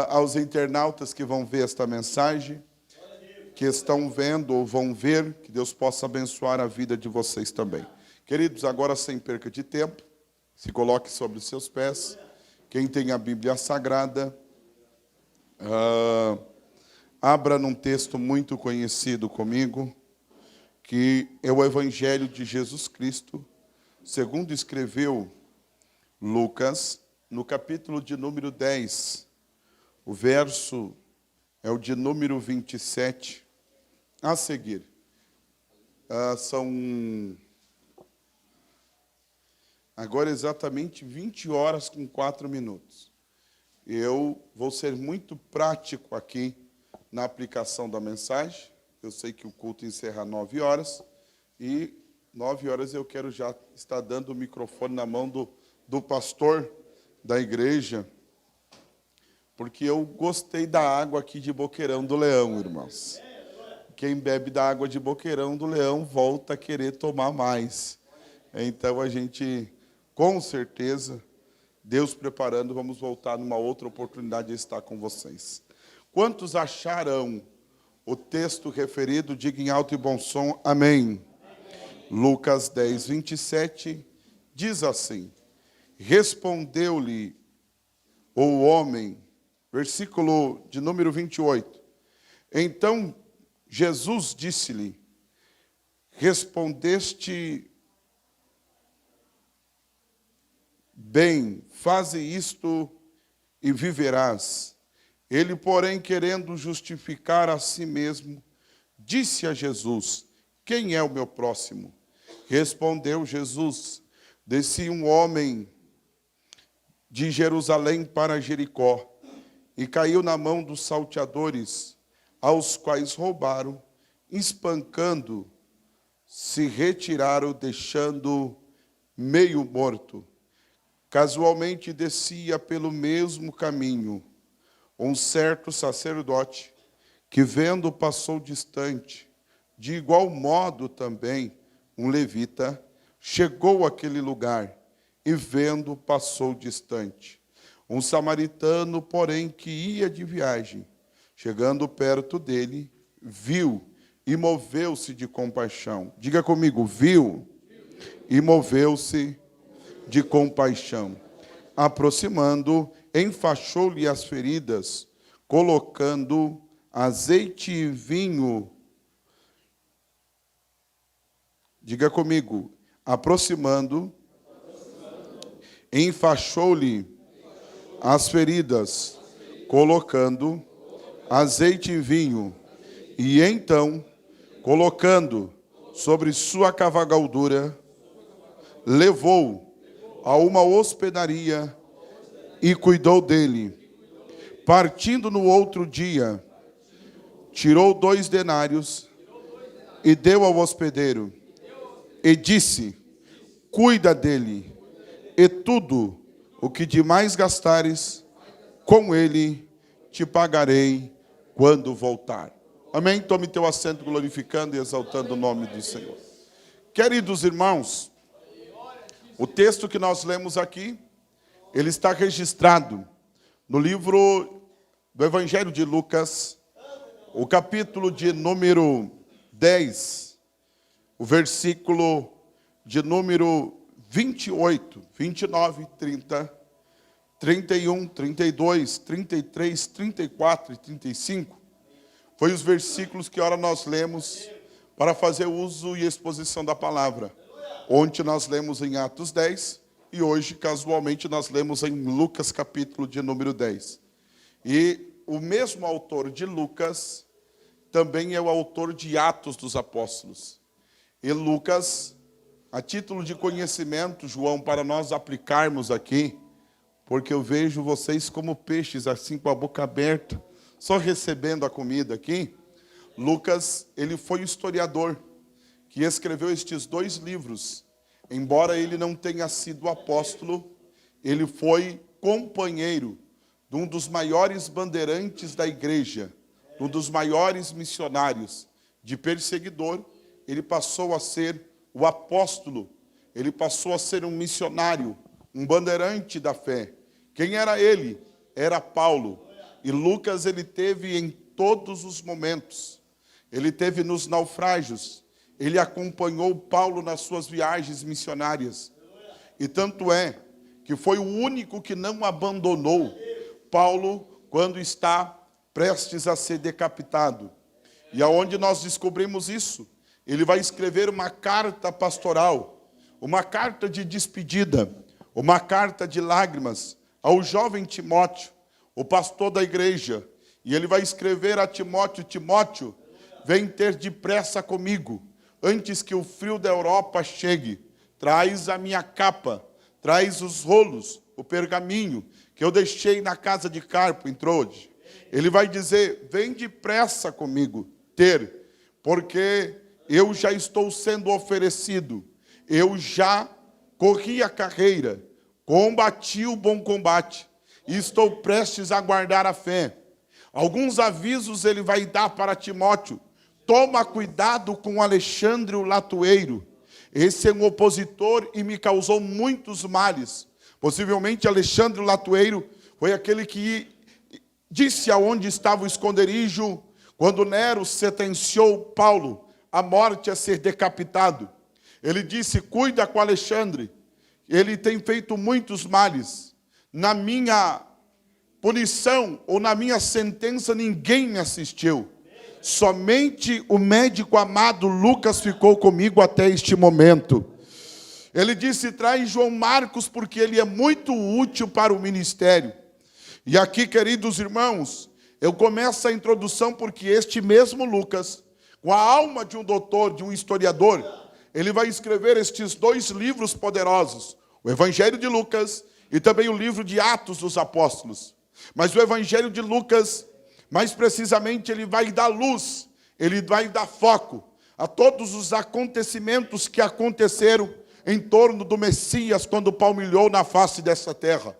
aos internautas que vão ver esta mensagem, que estão vendo ou vão ver, que Deus possa abençoar a vida de vocês também. Queridos, agora sem perca de tempo, se coloque sobre os seus pés. Quem tem a Bíblia Sagrada, abra num texto muito conhecido comigo, que é o Evangelho de Jesus Cristo, segundo escreveu Lucas, no capítulo de número 10, o verso é o de número 27, a seguir. São agora exatamente 20 horas com 4 minutos. Eu vou ser muito prático aqui na aplicação da mensagem. Eu sei que o culto encerra 9 horas, e 9 horas eu quero já estar dando o microfone na mão do pastor da igreja, porque eu gostei da água aqui de Boqueirão do Leão, irmãos. Quem bebe da água de Boqueirão do Leão volta a querer tomar mais. Então a gente, com certeza, Deus preparando, vamos voltar numa outra oportunidade de estar com vocês. Quantos acharam o texto referido? Diga em alto e bom som, amém. Lucas 10, 27, diz assim: respondeu-lhe o homem, versículo de número 28. Então Jesus disse-lhe: respondeste bem, faze isto e viverás. Ele, porém, querendo justificar a si mesmo, disse a Jesus: quem é o meu próximo? Respondeu Jesus: descia um homem de Jerusalém para Jericó, e caiu na mão dos salteadores, aos quais roubaram, espancando, se retiraram, deixando meio morto. Casualmente descia pelo mesmo caminho um certo sacerdote, que vendo passou distante. De igual modo também um levita chegou àquele lugar, e vendo passou distante. Um samaritano, porém, que ia de viagem, chegando perto dele, viu e moveu-se de compaixão. Diga comigo, viu e moveu-se de compaixão. Aproximando, enfaixou-lhe as feridas, colocando azeite e vinho. Diga comigo, aproximando, enfaixou-lhe as feridas, colocando azeite e vinho, e então, colocando sobre sua cavalgadura, levou a uma hospedaria e cuidou dele. Partindo no outro dia, tirou 2 denários e deu ao hospedeiro, e disse: cuida dele, e tudo o que demais gastares, com ele te pagarei quando voltar. Amém? Tome teu assento, glorificando e exaltando o nome do Senhor. Queridos irmãos, o texto que nós lemos aqui, ele está registrado no livro do Evangelho de Lucas, o capítulo de número 10, o versículo de número 28, 29, 30, 31, 32, 33, 34 e 35. Foi os versículos que ora nós lemos para fazer uso e exposição da palavra. Ontem nós lemos em Atos 10 e hoje, casualmente, nós lemos em Lucas, capítulo de número 10. E o mesmo autor de Lucas também é o autor de Atos dos Apóstolos. E Lucas, a título de conhecimento, João, para nós aplicarmos aqui, porque eu vejo vocês como peixes, assim com a boca aberta, só recebendo a comida aqui. Lucas, ele foi o historiador que escreveu estes 2 livros. Embora ele não tenha sido apóstolo, ele foi companheiro de um dos maiores bandeirantes da igreja, um dos maiores missionários. De perseguidor, ele passou a ser o apóstolo, ele passou a ser um missionário, um bandeirante da fé. Quem era ele? Era Paulo. E Lucas, ele teve em todos os momentos. Ele teve nos naufrágios. Ele acompanhou Paulo nas suas viagens missionárias. E tanto é que foi o único que não abandonou Paulo quando está prestes a ser decapitado. E aonde nós descobrimos isso? Ele vai escrever uma carta pastoral, uma carta de despedida, uma carta de lágrimas ao jovem Timóteo, o pastor da igreja. E ele vai escrever a Timóteo: Timóteo, vem ter depressa comigo, antes que o frio da Europa chegue. Traz a minha capa, traz os rolos, o pergaminho, que eu deixei na casa de Carpo em Troade. Ele vai dizer: vem depressa comigo porque eu já estou sendo oferecido. Eu já corri a carreira, combati o bom combate, e estou prestes a guardar a fé. Alguns avisos ele vai dar para Timóteo. Toma cuidado com Alexandre o latoeiro. Esse é um opositor e me causou muitos males. Possivelmente Alexandre o latoeiro foi aquele que disse aonde estava o esconderijo quando Nero sentenciou Paulo à morte, a ser decapitado. Ele disse: cuida com Alexandre, ele tem feito muitos males. Na minha punição ou na minha sentença ninguém me assistiu. Somente o médico amado Lucas ficou comigo até este momento. Ele disse: traz João Marcos, porque ele é muito útil para o ministério. E aqui, queridos irmãos, eu começo a introdução porque este mesmo Lucas, com a alma de um doutor, de um historiador, ele vai escrever estes dois livros poderosos, o Evangelho de Lucas e também o livro de Atos dos Apóstolos. Mas o Evangelho de Lucas, mais precisamente, ele vai dar luz, ele vai dar foco a todos os acontecimentos que aconteceram em torno do Messias quando palmilhou na face dessa terra.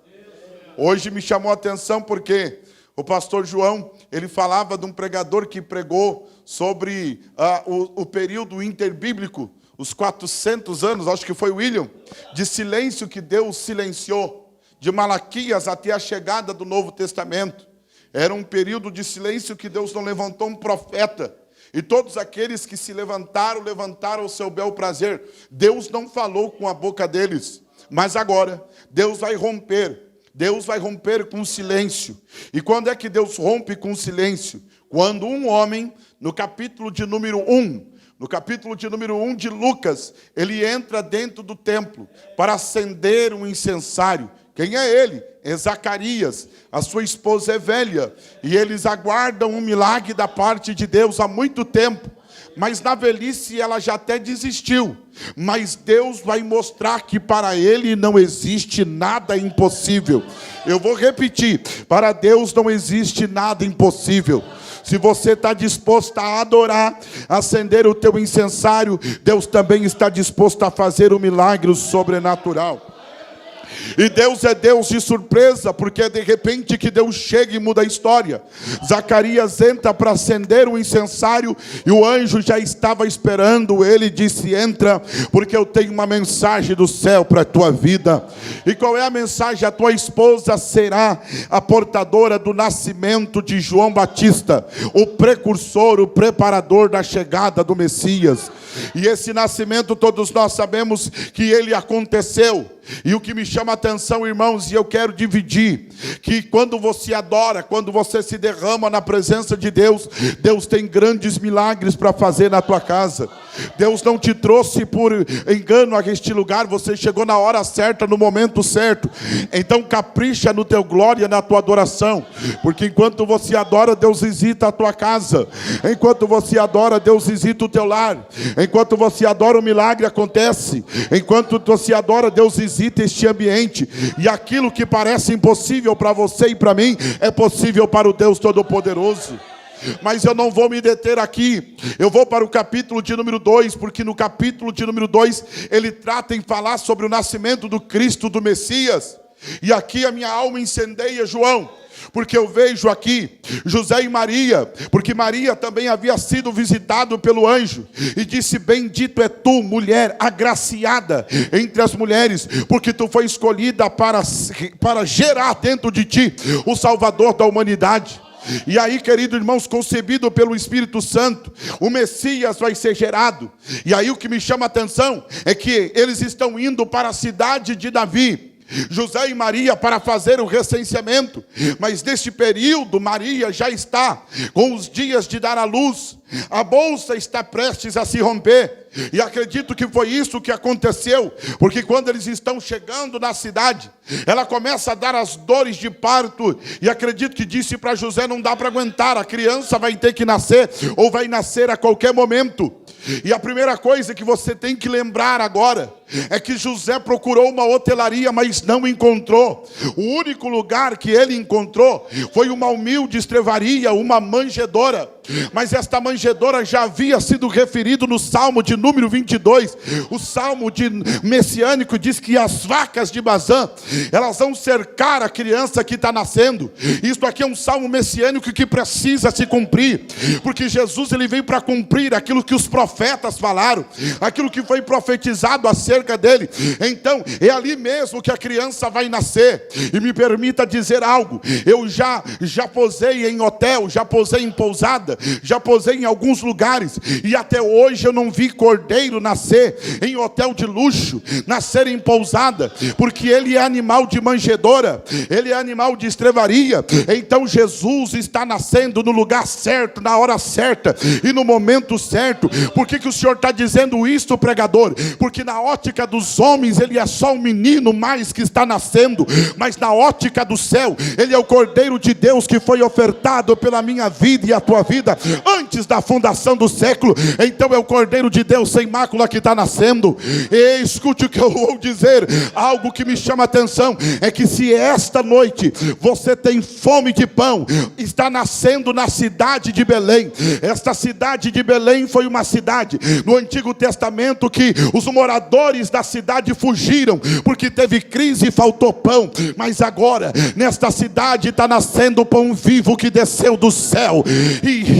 Hoje me chamou a atenção porque o pastor João, ele falava de um pregador que pregou sobre o período interbíblico, os 400 anos, acho que foi William, de silêncio que Deus silenciou, de Malaquias até a chegada do Novo Testamento. Era um período de silêncio que Deus não levantou um profeta. E todos aqueles que se levantaram, levantaram o seu bel prazer. Deus não falou com a boca deles. Mas agora, Deus vai romper. Deus vai romper com o silêncio. E quando é que Deus rompe com o silêncio? Quando um homem, no capítulo de número 1, de Lucas, ele entra dentro do templo para acender um incensário. Quem é ele? É Zacarias. A sua esposa é velha. E eles aguardam um milagre da parte de Deus há muito tempo. Mas na velhice ela já até desistiu. Mas Deus vai mostrar que para ele não existe nada impossível. Eu vou repetir: para Deus não existe nada impossível. Se você está disposto a adorar, a acender o teu incensário, Deus também está disposto a fazer um milagre sobrenatural. E Deus é Deus de surpresa, porque é de repente que Deus chega e muda a história. Zacarias entra para acender o incensário e o anjo já estava esperando. Ele disse: entra, porque eu tenho uma mensagem do céu para a tua vida. E qual é a mensagem? A tua esposa será a portadora do nascimento de João Batista, o precursor, o preparador da chegada do Messias. E esse nascimento todos nós sabemos que ele aconteceu. E o que me chama a atenção, irmãos, e eu quero dividir, que quando você adora, quando você se derrama na presença de Deus, Deus tem grandes milagres para fazer na tua casa. Deus não te trouxe por engano a este lugar, você chegou na hora certa, no momento certo. Então capricha no teu glória, na tua adoração, porque enquanto você adora, Deus visita a tua casa. Enquanto você adora, Deus visita o teu lar. Enquanto você adora, o milagre acontece. Enquanto você adora, Deus visita este ambiente. E aquilo que parece impossível para você e para mim, é possível para o Deus Todo-Poderoso. Mas eu não vou me deter aqui. Eu vou para o capítulo de número 2, porque no capítulo de número 2, ele trata em falar sobre o nascimento do Cristo, do Messias. E aqui a minha alma incendeia, João, porque eu vejo aqui José e Maria, porque Maria também havia sido visitado pelo anjo, e disse: bendito é tu, mulher agraciada entre as mulheres, porque tu foi escolhida para gerar dentro de ti o Salvador da humanidade. E aí, queridos irmãos, concebido pelo Espírito Santo, o Messias vai ser gerado. E aí o que me chama a atenção é que eles estão indo para a cidade de Davi, José e Maria, para fazer o recenseamento. Mas neste período Maria já está com os dias de dar à luz. A bolsa está prestes a se romper. E acredito que foi isso que aconteceu, porque quando eles estão chegando na cidade, ela começa a dar as dores de parto. E acredito que disse para José: não dá para aguentar, a criança vai ter que nascer, ou vai nascer a qualquer momento. E a primeira coisa que você tem que lembrar agora é que José procurou uma hotelaria, mas não encontrou. O único lugar que ele encontrou foi uma humilde estrevaria, uma manjedoura. Mas esta manjedoura já havia sido referido no Salmo de número 22. O Salmo messiânico diz que as vacas de Bazã, elas vão cercar a criança que está nascendo. Isto aqui é um Salmo messiânico que precisa se cumprir, porque Jesus, ele veio para cumprir aquilo que os profetas falaram, aquilo que foi profetizado acerca dele. Então é ali mesmo que a criança vai nascer. E me permita dizer algo: eu já posei em hotel, já posei em pousada, já posei em alguns lugares, e até hoje eu não vi cordeiro nascer em hotel de luxo, nascer em pousada, porque ele é animal de manjedoura, ele é animal de estrevaria. Então Jesus está nascendo no lugar certo, na hora certa e no momento certo. Por que o Senhor está dizendo isso, pregador? Porque na ótica dos homens ele é só um menino mais que está nascendo, mas na ótica do céu ele é o Cordeiro de Deus que foi ofertado pela minha vida e a tua vida antes da fundação do século. Então é o Cordeiro de Deus sem mácula que está nascendo. E escute o que eu vou dizer. Algo que me chama a atenção é que se esta noite você tem fome de pão, está nascendo na cidade de Belém. Esta cidade de Belém foi uma cidade no Antigo Testamento que os moradores da cidade fugiram porque teve crise e faltou pão. Mas agora nesta cidade está nascendo o pão vivo que desceu do céu, e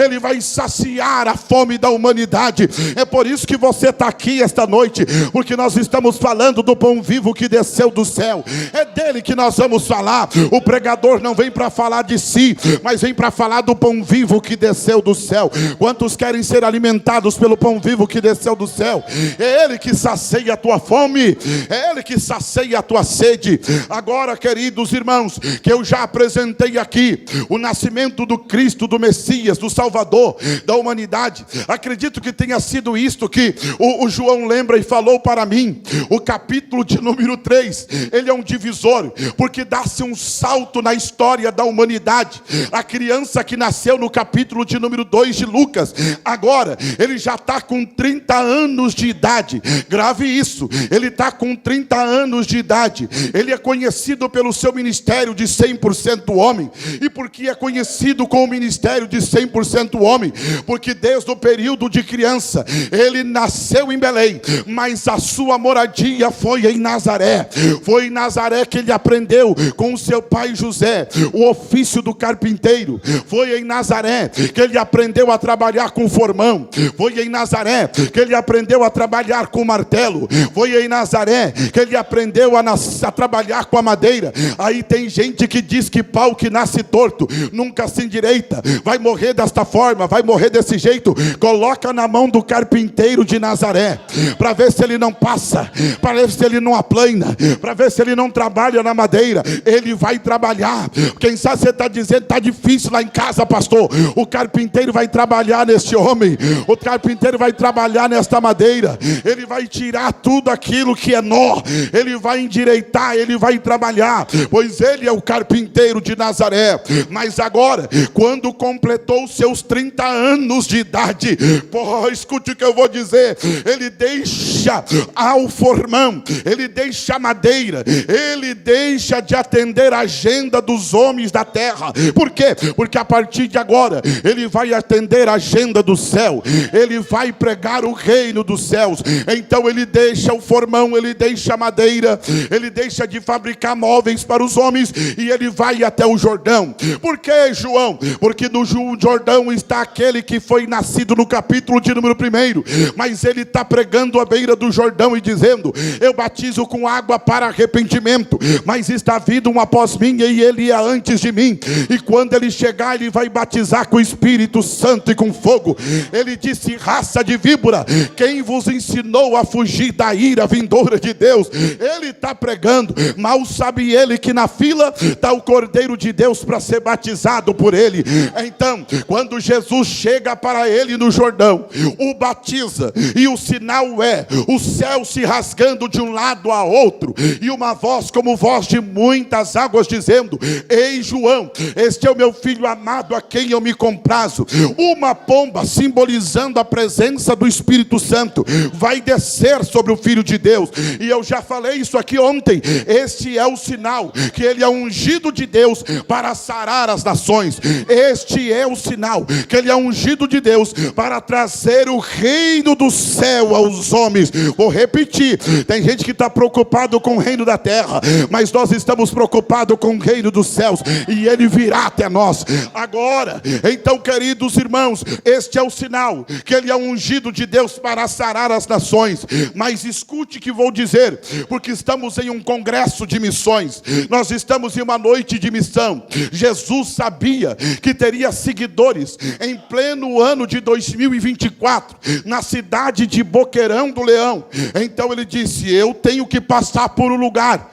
ele vai saciar a fome da humanidade. É por isso que você está aqui esta noite, porque nós estamos falando do pão vivo que desceu do céu. É dele que nós vamos falar. O pregador não vem para falar de si, mas vem para falar do pão vivo que desceu do céu. Quantos querem ser alimentados pelo pão vivo que desceu do céu? É ele que sacia a tua fome, é ele que sacia a tua sede. Agora, queridos irmãos, que eu já apresentei aqui o nascimento do Cristo, do Messias, do Salvador da humanidade. Acredito que tenha sido isto que o João lembra e falou para mim. O capítulo de número 3, ele é um divisor, porque dá-se um salto na história da humanidade. A criança que nasceu no capítulo de número 2 de Lucas, agora ele já está com 30 anos de idade. Grave isso, ele está com 30 anos de idade. Ele é conhecido pelo seu ministério de 100% homem. E por que é conhecido com o ministério de 100% homem? Porque desde o período de criança ele nasceu em Belém, mas a sua moradia foi em Nazaré. Foi em Nazaré que ele aprendeu com o seu pai José o ofício do carpinteiro. Foi em Nazaré que ele aprendeu a trabalhar com formão. Foi em Nazaré que ele aprendeu a trabalhar com martelo. Foi em Nazaré que ele aprendeu a trabalhar com a madeira. Aí tem gente que diz que pau que nasce torto nunca se endireita, vai morrer desta forma, vai morrer desse jeito. Coloca na mão do carpinteiro de Nazaré, para ver se ele não passa, para ver se ele não aplana, para ver se ele não trabalha na madeira. Ele vai trabalhar. Quem sabe você está dizendo: está difícil lá em casa, pastor. O carpinteiro vai trabalhar neste homem, o carpinteiro vai trabalhar nesta madeira. Ele vai tirar tudo aquilo que é nó, ele vai endireitar, ele vai trabalhar, pois ele é o carpinteiro de Nazaré. Mas agora, quando completou os seus seus 30 anos de idade. Pô, escute o que eu vou dizer. Ele deixa alformão, ele deixa a madeira, ele deixa de atender a agenda dos homens da terra. Por quê? Porque a partir de agora ele vai atender a agenda do céu, ele vai pregar o reino dos céus. Então ele deixa o formão, ele deixa a madeira, ele deixa de fabricar móveis para os homens e ele vai até o Jordão. Por que, João? Porque no Jordão está aquele que foi nascido no capítulo de número 1, mas ele está pregando à beira do Jordão e dizendo: eu batizo com água para arrependimento, mas está vindo um após mim e ele ia antes de mim, e quando ele chegar ele vai batizar com o Espírito Santo e com fogo. Ele disse: raça de víbora, quem vos ensinou a fugir da ira vindoura de Deus? Ele está pregando, mal sabe ele que na fila está o Cordeiro de Deus para ser batizado por ele. Então, quando Jesus chega para ele no Jordão, o batiza, e o sinal é o céu se rasgando de um lado a outro, e uma voz como voz de muitas águas dizendo: ei, João, este é o meu filho amado a quem eu me comprazo. Uma pomba simbolizando a presença do Espírito Santo vai descer sobre o Filho de Deus. E eu já falei isso aqui ontem. Este é o sinal que ele é ungido de Deus para sarar as nações. Este é o sinal que ele é ungido de Deus para trazer o reino do céu aos homens. Vou repetir, tem gente que está preocupado com o reino da terra, mas nós estamos preocupados com o reino dos céus, e ele virá até nós agora. Então, queridos irmãos, este é o sinal que ele é ungido de Deus para sarar as nações. Mas escute o que vou dizer, porque estamos em um congresso de missões, nós estamos em uma noite de missão. Jesus sabia que teria seguidores em pleno ano de 2024 na cidade de Boqueirão do Leão. Então ele disse: eu tenho que passar por um lugar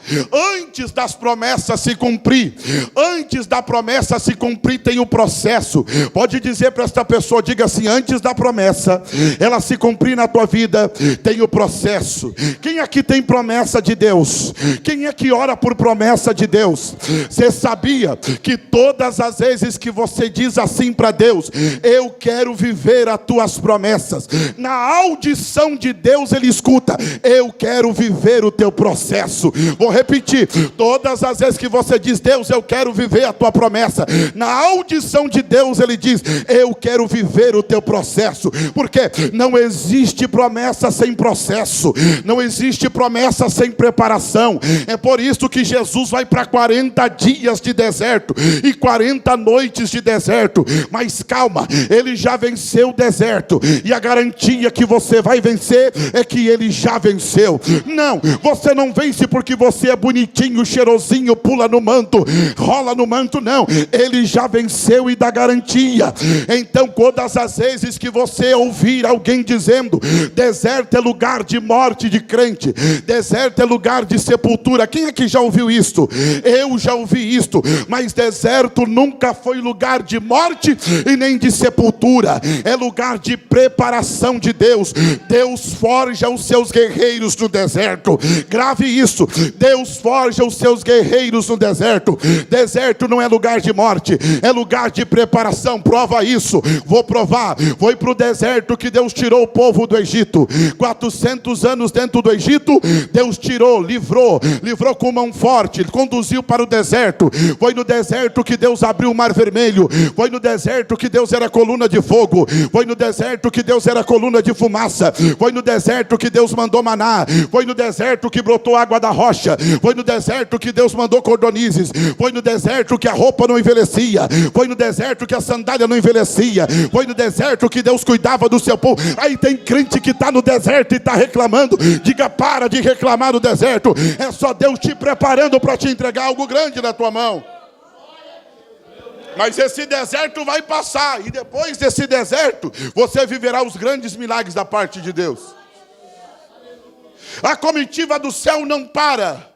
antes das promessas se cumprir. Antes da promessa se cumprir tem o processo. Pode dizer para esta pessoa, diga assim: antes da promessa ela se cumprir na tua vida, tem o processo. Quem aqui tem promessa de Deus? Quem é que ora por promessa de Deus? Você sabia que todas as vezes que você diz assim para Deus: eu quero viver as tuas promessas, na audição de Deus ele escuta: eu quero viver o teu processo. Vou repetir, todas as vezes que você diz: Deus, eu quero viver a tua promessa, na audição de Deus ele diz: eu quero viver o teu processo. Porque não existe promessa sem processo, não existe promessa sem preparação. É por isso que Jesus vai para 40 dias de deserto e 40 noites de deserto. Mas calma, ele já venceu o deserto, e a garantia que você vai vencer é que ele já venceu. Não, você não vence porque você é bonitinho, cheirosinho, pula no manto, rola no manto, não. Ele já venceu e dá garantia. Então, todas as vezes que você ouvir alguém dizendo: deserto é lugar de morte de crente, deserto é lugar de sepultura. Quem aqui já ouviu isto? Eu já ouvi isto. Mas deserto nunca foi lugar de morte e nem de sepultura. É lugar de preparação de Deus. Deus forja os seus guerreiros no deserto. Grave isso: Deus forja os seus guerreiros no deserto. Deserto não é lugar de morte, é lugar de preparação. Prova isso. Vou provar. Foi para o deserto que Deus tirou o povo do Egito. 400 anos dentro do Egito, Deus tirou, livrou com mão forte, conduziu para o deserto. Foi no deserto que Deus abriu o mar vermelho. Foi no deserto que Deus era coluna de fogo. Foi no deserto que Deus era coluna de fumaça. Foi no deserto que Deus mandou maná. Foi no deserto que brotou água da rocha. Foi no deserto que Deus mandou cordonizes. Foi no deserto que a roupa não envelhecia. Foi no deserto que a sandália não envelhecia. Foi no deserto que Deus cuidava do seu povo. Aí tem crente que está no deserto e está reclamando. Diga: para de reclamar no deserto. É só Deus te preparando para te entregar algo grande na tua mão. Mas esse deserto vai passar, e depois desse deserto você viverá os grandes milagres da parte de Deus. A comitiva do céu não para,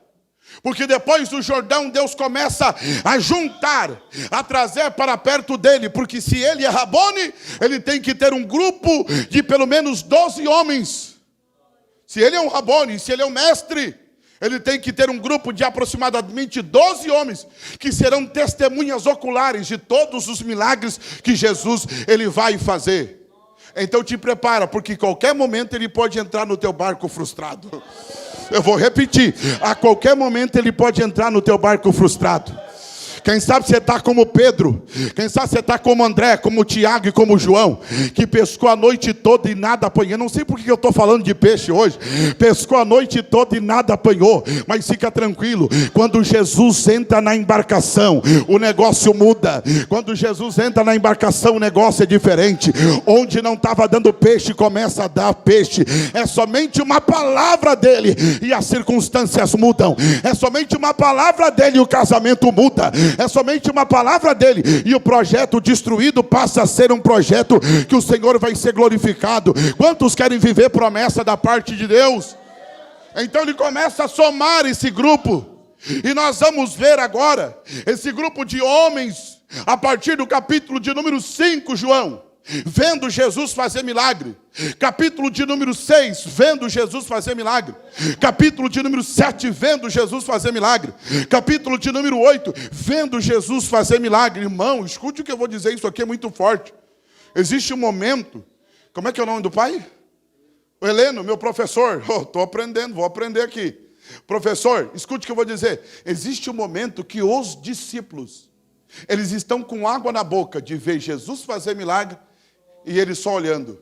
porque depois do Jordão Deus começa a juntar, a trazer para perto dele. Porque se ele é Rabone, ele tem que ter um grupo de pelo menos 12 homens. Se ele é um Rabone, se ele é um mestre, Ele tem que ter um grupo de aproximadamente 12 homens que serão testemunhas oculares de todos os milagres que Jesus ele vai fazer. Então te prepara, porque qualquer momento ele pode entrar no teu barco frustrado. Eu vou repetir, a qualquer momento ele pode entrar no teu barco frustrado. Quem sabe você está como Pedro, quem sabe você está como André, como Tiago e como João, que pescou a noite toda e nada apanhou. Eu não sei porque eu estou falando de peixe hoje. Pescou a noite toda e nada apanhou. Mas fica tranquilo, quando Jesus entra na embarcação, o negócio muda. Quando Jesus entra na embarcação, o negócio é diferente. Onde não estava dando peixe, começa a dar peixe. É somente uma palavra dele e as circunstâncias mudam. É somente uma palavra dele e o casamento muda. É somente uma palavra dele e o projeto destruído passa a ser um projeto que o Senhor vai ser glorificado. Quantos querem viver promessa da parte de Deus? Então ele começa a somar esse grupo. E nós vamos ver agora esse grupo de homens a partir do capítulo de número 5, João, vendo Jesus fazer milagre. Capítulo de número 6, vendo Jesus fazer milagre. Capítulo de número 7, vendo Jesus fazer milagre. Capítulo de número 8, vendo Jesus fazer milagre. Irmão, escute o que eu vou dizer, isso aqui é muito forte. Existe um momento, como é que é o nome do pai? O Heleno, meu professor. Estou aprendendo, vou aprender aqui. Professor, escute o que eu vou dizer. Existe um momento que os discípulos, eles estão com água na boca de ver Jesus fazer milagre e eles só olhando.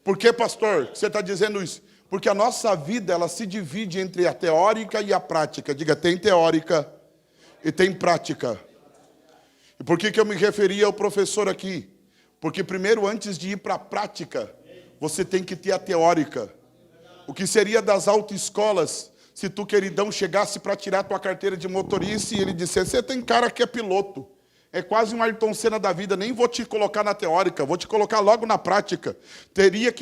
Por que, pastor, você está dizendo isso? Porque a nossa vida, ela se divide entre a teórica e a prática. Diga, tem teórica e tem prática. E por que eu me referi ao professor aqui? Porque primeiro, antes de ir para a prática, você tem que ter a teórica. O que seria das autoescolas se tu, queridão, chegasse para tirar tua carteira de motorista e ele dissesse, você tem cara que é piloto. É quase um Ayrton Senna da vida, nem vou te colocar na teórica, vou te colocar logo na prática.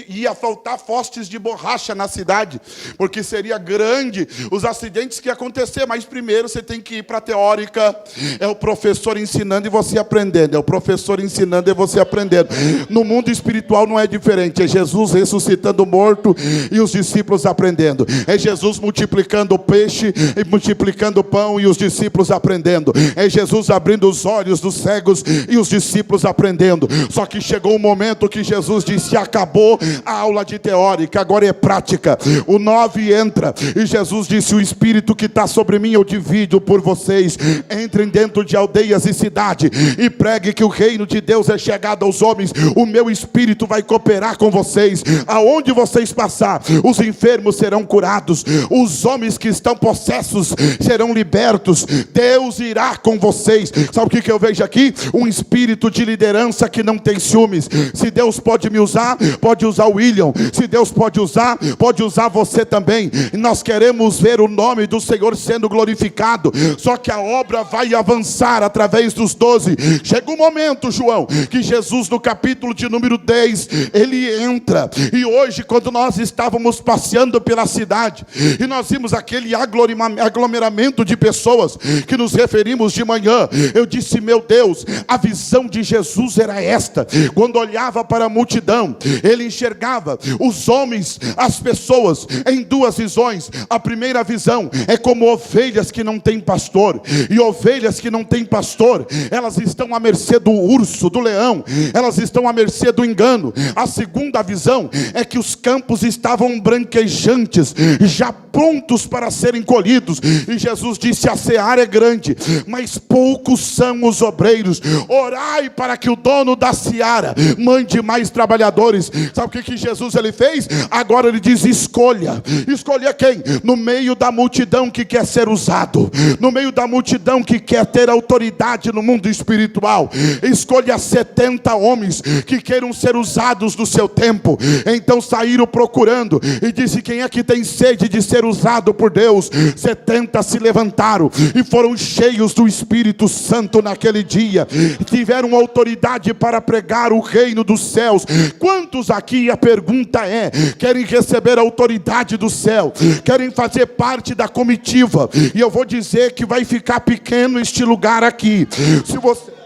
Ia faltar postes de borracha na cidade, porque seria grande os acidentes que iam acontecer, mas primeiro você tem que ir para a teórica. É o professor ensinando e você aprendendo, é o professor ensinando e você aprendendo. No mundo espiritual não é diferente, é Jesus ressuscitando o morto e os discípulos aprendendo. É Jesus multiplicando o peixe e multiplicando o pão e os discípulos aprendendo. É Jesus abrindo os olhos dos cegos e os discípulos aprendendo. Só que chegou um momento que Jesus disse, acabou a aula de teórica, agora é prática. O 9 entra e Jesus disse, o Espírito que está sobre mim eu divido por vocês. Entrem dentro de aldeias e cidade e pregue que o reino de Deus é chegado aos homens. O meu Espírito vai cooperar com vocês. Aonde vocês passar, os enfermos serão curados, os homens que estão possessos serão libertos. Deus irá com vocês. Sabe o que eu vejo aqui? Um espírito de liderança que não tem ciúmes. Se Deus pode me usar, pode usar o William. Se Deus pode usar você também. E nós queremos ver o nome do Senhor sendo glorificado. Só que a obra vai avançar através dos 12. Chega um momento, João, que Jesus no capítulo de número 10, ele entra. E hoje, quando nós estávamos passeando pela cidade e nós vimos aquele aglomeramento de pessoas que nos referimos de manhã, eu disse, meu Deus, a visão de Jesus era esta. Quando olhava para a multidão, ele enxergava os homens, as pessoas, em duas visões. A primeira visão é como ovelhas que não têm pastor. E ovelhas que não têm pastor, elas estão à mercê do urso, do leão. Elas estão à mercê do engano. A segunda visão é que os campos estavam branquejantes, já prontos para serem colhidos. E Jesus disse, a seara é grande, mas poucos são os obreiros. Orai para que o dono da seara mande mais trabalhadores. Sabe o que Jesus ele fez? Agora ele diz, escolha. Escolha quem? No meio da multidão que quer ser usado, no meio da multidão que quer ter autoridade no mundo espiritual, escolha 70 homens que queiram ser usados no seu tempo. Então saíram procurando e disse, quem é que tem sede de ser usado por Deus? 70 se levantaram e foram cheios do Espírito Santo naquele dia. Tiveram autoridade para pregar o reino dos céus. Quantos aqui, a pergunta é, querem receber a autoridade do céu? Querem fazer parte da comitiva? E eu vou dizer que vai ficar pequeno este lugar aqui. Se você...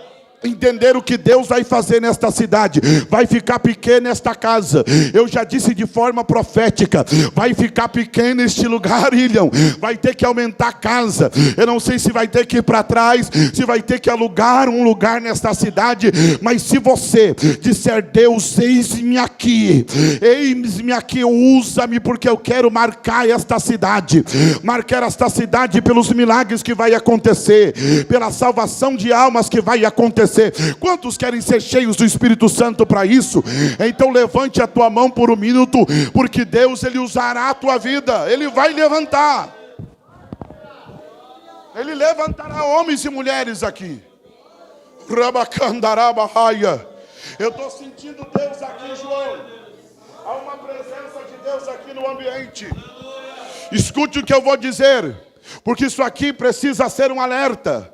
entender o que Deus vai fazer nesta cidade. Vai ficar pequena esta casa. Eu já disse de forma profética, vai ficar pequeno este lugar, Ilham. Vai ter que aumentar a casa. Eu não sei se vai ter que ir para trás, se vai ter que alugar um lugar nesta cidade, mas se você disser: Deus, eis-me aqui, usa-me, porque eu quero marcar esta cidade pelos milagres que vai acontecer, pela salvação de almas que vai acontecer. Quantos querem ser cheios do Espírito Santo para isso? Então levante a tua mão por um minuto, porque Deus, Ele usará a tua vida. Ele vai levantar. Ele levantará homens e mulheres aqui. Eu estou sentindo Deus aqui, João. Há uma presença de Deus aqui no ambiente. Escute o que eu vou dizer, porque isso aqui precisa ser um alerta.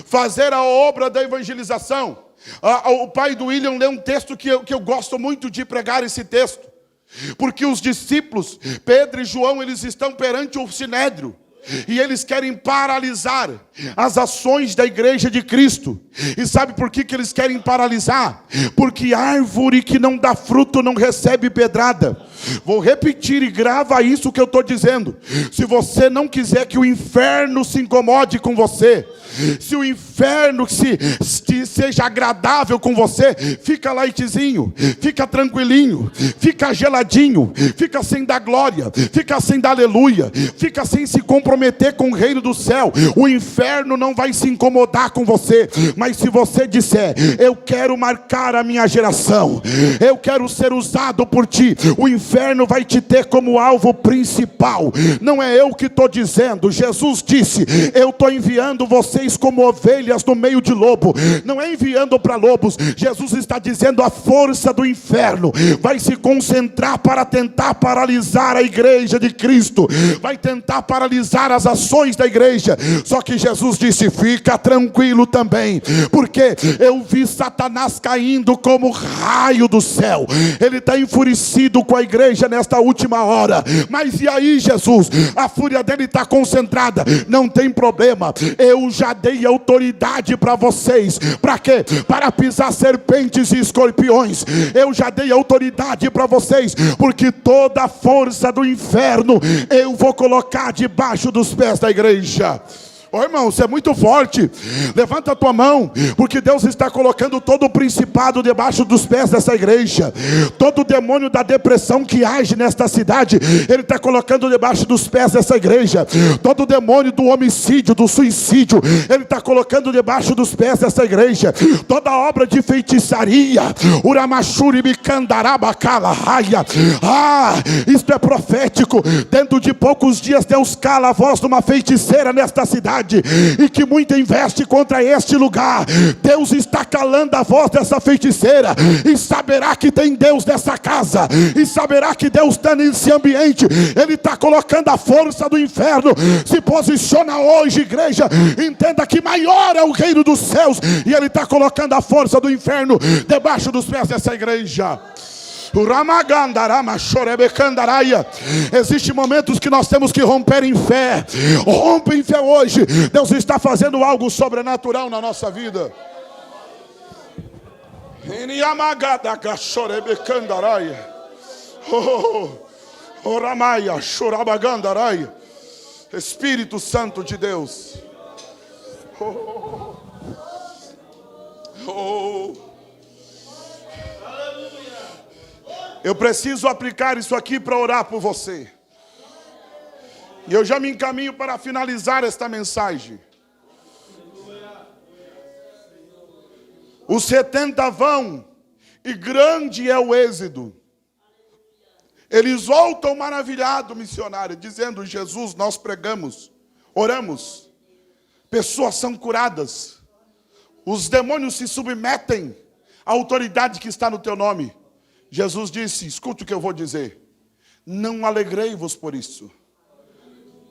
Fazer a obra da evangelização. O pai do William lê um texto que eu gosto muito de pregar esse texto. Porque os discípulos, Pedro e João, eles estão perante o Sinédrio. E eles querem paralisar as ações da igreja de Cristo. E sabe por que eles querem paralisar? Porque árvore que não dá fruto não recebe pedrada. Vou repetir e grava isso que eu estou dizendo. Se você não quiser que o inferno se incomode com você, se o inferno seja agradável com você, fica lightzinho, fica tranquilinho, fica geladinho, fica sem dar glória, fica sem dar aleluia, fica sem se comprometer com o reino do céu. O inferno não vai se incomodar com você. Mas se você disser: eu quero marcar a minha geração, eu quero ser usado por ti, o inferno vai te ter como alvo principal. Não é eu que estou dizendo. Jesus disse: eu estou enviando vocês como ovelhas no meio de lobo. Não é enviando para lobos. Jesus está dizendo: a força do inferno vai se concentrar para tentar paralisar a igreja de Cristo, vai tentar paralisar as ações da igreja. Só que Jesus disse: fica tranquilo também, porque eu vi Satanás caindo como raio do céu. Ele está enfurecido com a igreja nesta última hora. Mas e aí, Jesus? A fúria dele está concentrada. Não tem problema. Eu já dei autoridade para vocês. Para quê? Para pisar serpentes e escorpiões. Eu já dei autoridade para vocês, porque toda a força do inferno eu vou colocar debaixo dos pés da igreja. Ô irmão, você é muito forte. Levanta a tua mão, porque Deus está colocando todo o principado debaixo dos pés dessa igreja. Todo o demônio da depressão que age nesta cidade, Ele está colocando debaixo dos pés dessa igreja. Todo o demônio do homicídio, do suicídio, Ele está colocando debaixo dos pés dessa igreja. Toda obra de feitiçaria, uramachuri bicandarabacala raia. Isto é profético. Dentro de poucos dias Deus cala a voz de uma feiticeira nesta cidade, e que muito investe contra este lugar. Deus está calando a voz dessa feiticeira, e saberá que tem Deus nessa casa, e saberá que Deus está nesse ambiente. Ele está colocando a força do inferno. Se posiciona hoje, igreja. Entenda que maior é o reino dos céus, e Ele está colocando a força do inferno debaixo dos pés dessa igreja. Existem momentos que nós temos que romper em fé. Rompe em fé hoje. Deus está fazendo algo sobrenatural na nossa vida. Espírito Santo de Deus. Eu preciso aplicar isso aqui para orar por você. E eu já me encaminho para finalizar esta mensagem. Os 70 vão, e grande é o êxodo. Eles voltam maravilhados, missionário, dizendo: Jesus, nós pregamos, oramos, pessoas são curadas, os demônios se submetem à autoridade que está no teu nome. Jesus disse: escute o que eu vou dizer, não alegrei-vos por isso,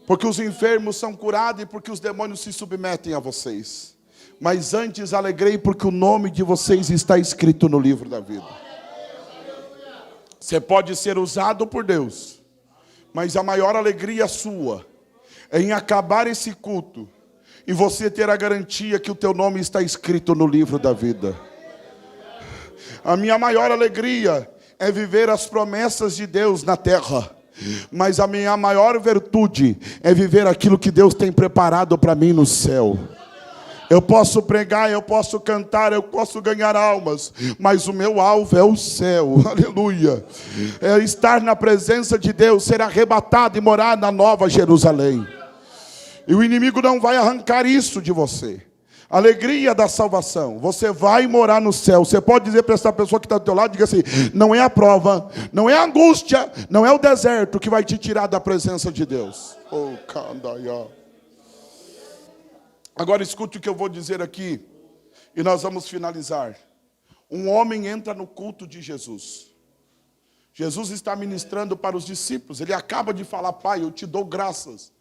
porque os enfermos são curados e porque os demônios se submetem a vocês, mas antes alegrei porque o nome de vocês está escrito no livro da vida. Você pode ser usado por Deus, mas a maior alegria sua é em acabar esse culto e você ter a garantia que o teu nome está escrito no livro da vida. A minha maior alegria é viver as promessas de Deus na terra, mas a minha maior virtude é viver aquilo que Deus tem preparado para mim no céu. Eu posso pregar, eu posso cantar, eu posso ganhar almas, mas o meu alvo é o céu, aleluia. É estar na presença de Deus, ser arrebatado e morar na Nova Jerusalém. E o inimigo não vai arrancar isso de você. Alegria da salvação, você vai morar no céu. Você pode dizer para essa pessoa que está do teu lado, diga assim: não é a prova, não é a angústia, não é o deserto que vai te tirar da presença de Deus. Oh, candaia. Agora escute o que eu vou dizer aqui, e nós vamos finalizar. Um homem entra no culto de Jesus. Jesus está ministrando para os discípulos. Ele acaba de falar: Pai, eu te dou graças,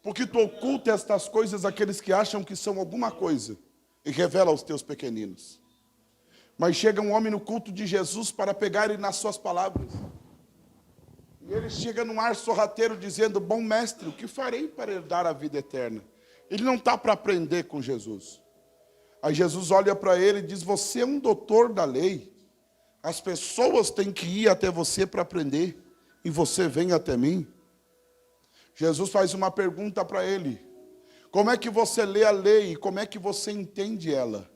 porque tu oculta estas coisas àqueles que acham que são alguma coisa, e revela aos teus pequeninos. Mas chega um homem no culto de Jesus para pegar ele nas suas palavras. E ele chega num ar sorrateiro dizendo: bom mestre, o que farei para herdar a vida eterna? Ele não está para aprender com Jesus. Aí Jesus olha para ele e diz: você é um doutor da lei. As pessoas têm que ir até você para aprender, e você vem até mim. Jesus faz uma pergunta para ele: como é que você lê a lei? Como é que você entende ela?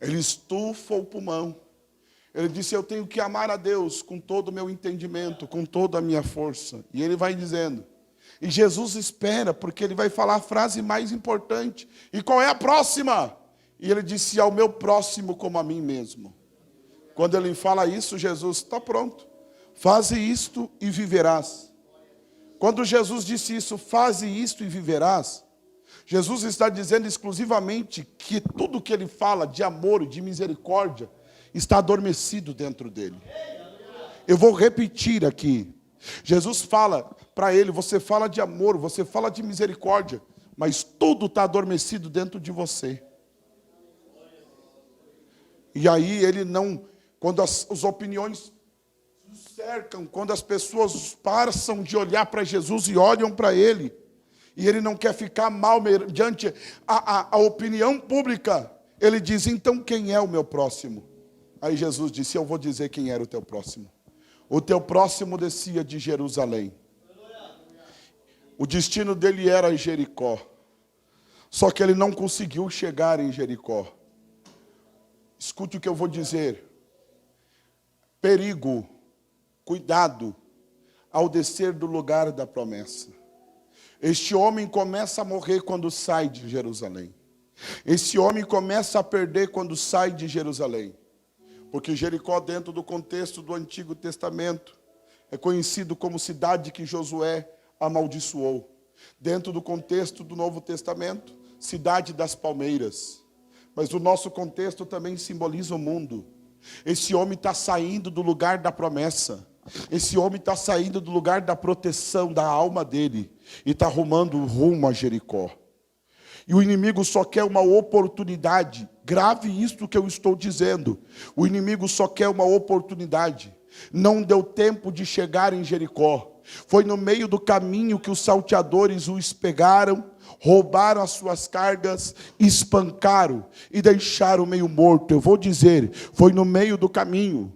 Ele estufa o pulmão. Ele disse: eu tenho que amar a Deus com todo o meu entendimento, com toda a minha força. E ele vai dizendo. E Jesus espera, porque ele vai falar a frase mais importante. E qual é a próxima? E ele disse: ao meu próximo como a mim mesmo. Quando ele fala isso, Jesus: está pronto. Faze isto e viverás. Quando Jesus disse isso: faze isto e viverás, Jesus está dizendo exclusivamente que tudo que ele fala de amor e de misericórdia está adormecido dentro dele. Eu vou repetir aqui. Jesus fala para ele: você fala de amor, você fala de misericórdia, mas tudo está adormecido dentro de você. E aí ele não, quando as opiniões cercam, quando as pessoas passam de olhar para Jesus e olham para ele, e ele não quer ficar mal diante a opinião pública, ele diz: então quem é o meu próximo? Aí Jesus disse: eu vou dizer quem era o teu próximo. O teu próximo descia de Jerusalém. O destino dele era Jericó. Só que ele não conseguiu chegar em Jericó. Escute o que eu vou dizer. Perigo, cuidado, ao descer do lugar da promessa. Este homem começa a morrer quando sai de Jerusalém. Esse homem começa a perder quando sai de Jerusalém. Porque Jericó, dentro do contexto do Antigo Testamento, é conhecido como cidade que Josué amaldiçoou. Dentro do contexto do Novo Testamento, cidade das palmeiras. Mas o nosso contexto também simboliza o mundo. Esse homem está saindo do lugar da promessa. Esse homem está saindo do lugar da proteção da alma dele e está arrumando rumo a Jericó. E o inimigo só quer uma oportunidade. Grave isto que eu estou dizendo. O inimigo só quer uma oportunidade. Não deu tempo de chegar em Jericó. Foi no meio do caminho que os salteadores os pegaram, roubaram as suas cargas, espancaram e deixaram meio morto. Eu vou dizer, foi no meio do caminho.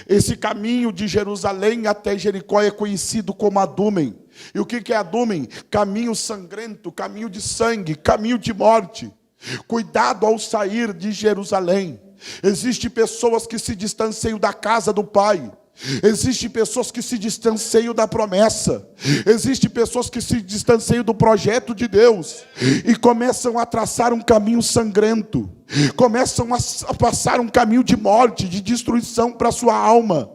Esse caminho de Jerusalém até Jericó é conhecido como Adumem. E o que é Adumem? Caminho sangrento, caminho de sangue, caminho de morte. Cuidado ao sair de Jerusalém. Existem pessoas que se distanciam da casa do Pai. Existem pessoas que se distanciam da promessa. Existem pessoas que se distanciam do projeto de Deus e começam a traçar um caminho sangrento. Começam a passar um caminho de morte, de destruição para a sua alma.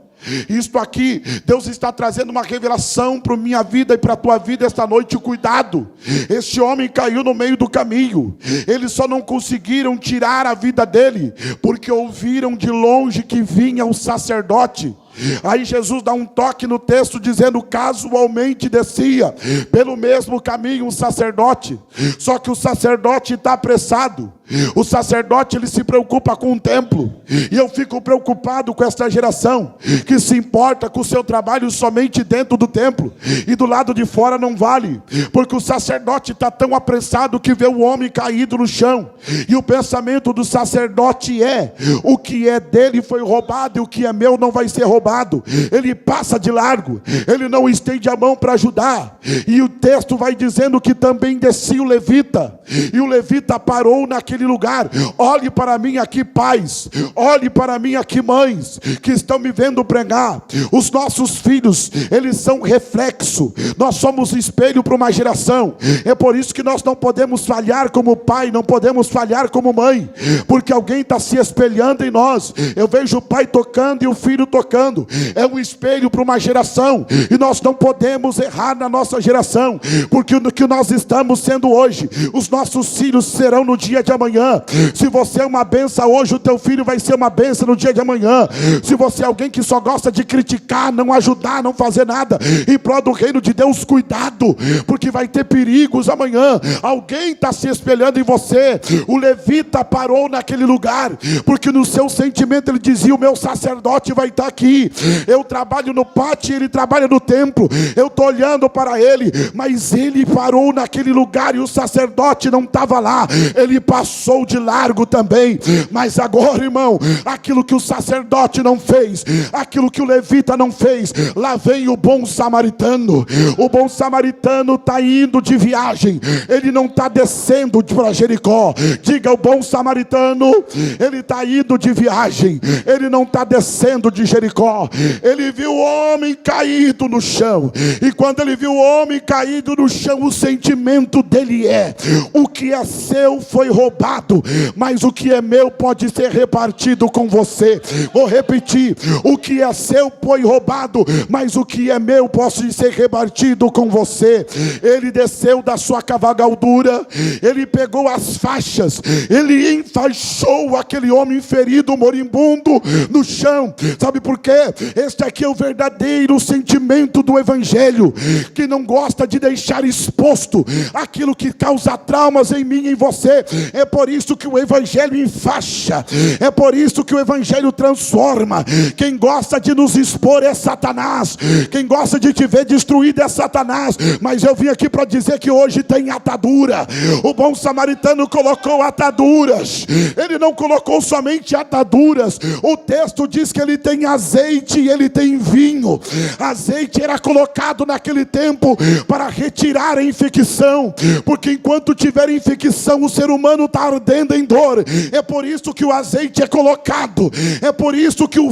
Isto aqui, Deus está trazendo uma revelação para a minha vida e para a tua vida esta noite. Cuidado, este homem caiu no meio do caminho. Eles só não conseguiram tirar a vida dele porque ouviram de longe que vinha um sacerdote. Aí Jesus dá um toque no texto dizendo: casualmente descia pelo mesmo caminho um sacerdote. Só que o sacerdote está apressado. O sacerdote, ele se preocupa com o templo. E eu fico preocupado com esta geração que se importa com o seu trabalho somente dentro do templo, e do lado de fora não vale, porque o sacerdote está tão apressado que vê o homem caído no chão. E o pensamento do sacerdote é: o que é dele foi roubado, e o que é meu não vai ser roubado. Ele passa de largo, ele não estende a mão para ajudar. E o texto vai dizendo que também descia o levita, e o levita parou naquele lugar. Olhe para mim aqui, pais, olhe para mim aqui, mães, que estão me vendo pregar. Os nossos filhos, eles são reflexo, nós somos espelho para uma geração. É por isso que nós não podemos falhar como pai, não podemos falhar como mãe, porque alguém está se espelhando em nós. Eu vejo o pai tocando e o filho tocando, é um espelho para uma geração, e nós não podemos errar na nossa geração, porque o que nós estamos sendo hoje, os nossos filhos serão no dia de amanhã. Se você é uma benção hoje, o teu filho vai ser uma benção no dia de amanhã. Se você é alguém que só gosta de criticar, não ajudar, não fazer nada em prol do reino de Deus, cuidado, porque vai ter perigos amanhã. Alguém está se espelhando em você. O levita parou naquele lugar, porque no seu sentimento ele dizia: o meu sacerdote vai estar aqui. Eu trabalho no pátio, ele trabalha no templo, eu estou olhando para ele. Mas ele parou naquele lugar e o sacerdote não estava lá, ele passou de largo também. Mas agora, irmão, aquilo que o sacerdote não fez, aquilo que o levita não fez, lá vem o bom samaritano. O bom samaritano está indo de viagem, ele não está descendo para Jericó. Diga: o bom samaritano, ele está indo de viagem, ele não está descendo de Jericó. Ele viu o homem caído no chão, e quando ele viu o homem caído no chão, o sentimento dele é: o que é seu foi roubado, mas o que é meu pode ser repartido com você. Vou repetir: o que é seu foi roubado, mas o que é meu pode ser repartido com você. Ele desceu da sua cavalgadura, ele pegou as faixas, ele enfaixou aquele homem ferido, moribundo, no chão. Sabe por quê? Este aqui é o verdadeiro sentimento do evangelho, que não gosta de deixar exposto aquilo que causa traumas em mim e em você. É por isso que o evangelho enfaixa, é por isso que o evangelho transforma. Quem gosta de nos expor é Satanás, quem gosta de te ver destruído é Satanás. Mas eu vim aqui para dizer que hoje tem atadura. O bom samaritano colocou ataduras, ele não colocou somente ataduras. O texto diz que ele tem azeite e ele tem vinho. Azeite era colocado naquele tempo para retirar a infecção, porque enquanto tiver infecção, o ser humano está ardendo em dor. É por isso que o azeite é colocado, é por isso que o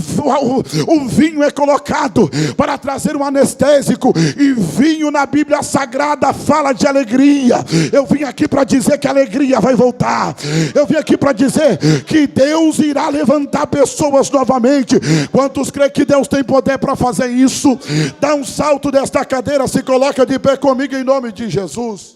vinho é colocado, para trazer um anestésico. E vinho na Bíblia Sagrada fala de alegria. Eu vim aqui para dizer que a alegria vai voltar. Eu vim aqui para dizer que Deus irá levantar pessoas novamente. Quantos creem que Deus tem poder para fazer isso? Dá um salto desta cadeira, se coloca de pé comigo em nome de Jesus.